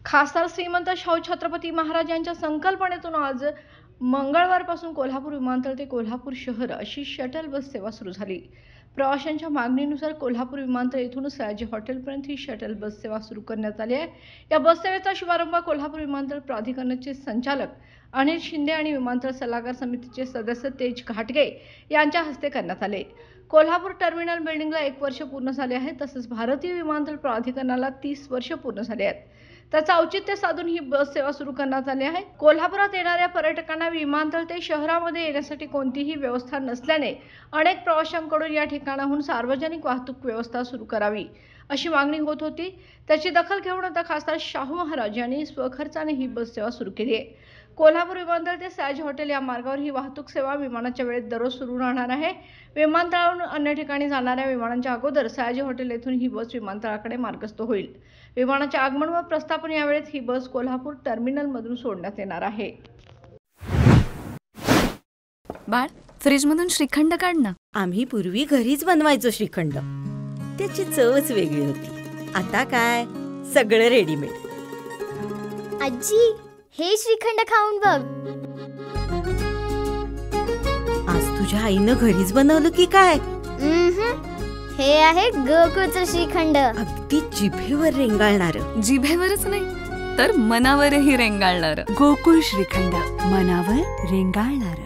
खासदार श्रीमंत शाहू छत्रपती महाराजांच्या संकल्पनेतून आज मंगळवारपासून कोल्हापूर विमानतळ ते कोल्हापूर शहर अशी शटल बस सेवा सुरू झाली। प्रवाशांच्या मागणीनुसार कोल्हापूर विमानतळ येथून सयाजी हॉटेलपर्यंत ही शटल बस सेवा सुरू करण्यात आली आहे। या बस सेवेचा शुभारंभ कोल्हापूर विमानतळ प्राधिकरणाचे संचालक अनिल शिंदे आणि विमानतळ सल्लागार समितीचे सदस्य तेज घाटगे यांच्या हस्ते करण्यात आले। कोल्हापूर टर्मिनल बिल्डिंगला 1 वर्ष पूर्ण झाले आहे, तसेच भारतीय विमानतळ प्राधिकरणाला 30 वर्ष पूर्ण झाले आहेत। त्याचा औचित्य साधून ही बस सेवा सुरू करण्यात आली आहे। कोल्हापुरात येणाऱ्या पर्यटकांना विमानतळ ते शहरामध्ये येण्यासाठी कोणतीही व्यवस्था नसल्याने अनेक प्रवाशांकडून या ठिकाणाहून सार्वजनिक वाहतूक व्यवस्था सुरू करावी अशी मागणी होत होती। त्याची दखल घेऊन आता खासदार शाहू महाराज यांनी स्वखर्चाने ही बस सेवा सुरू केली आहे। कोल्हापूर विमानतळ ते सयाजी हॉटेल या मार्गावर ही वाहतूक सेवा विमानाच्या वेळेत दररोज सुरू राहणार आहे। विमानतळावरून अन्य ठिकाणी जाणाऱ्या विमानांच्या अगोदर सयाजी हॉटेल येथून ही बस विमानतळाकडे मार्गस्थ होईल। विमानाचे आगमन व प्रस्थापन यावेळेस ही बस कोल्हापूर टर्मिनल मधून सोडण्यात येणार आहे। बाळ, फ्रीज मधून श्रीखंड काढ ना। आम्ही पूर्वी घरीच बनवायचो श्रीखंड, त्याची चवच वेगळी होती। आता काय सगळं रेडीमेड। आजी, हे श्रीखंड खाऊन बघ। आज तुझ्या आईनं घरीच बनवलं की काय? हे आहे गोकुळचं श्रीखंड। अगदी जिभेवर रेंगाळणार। जिभेवरच नाही तर मनावरही रेंगाळणार। गोकुळ श्रीखंड, मनावर रेंगाळणार।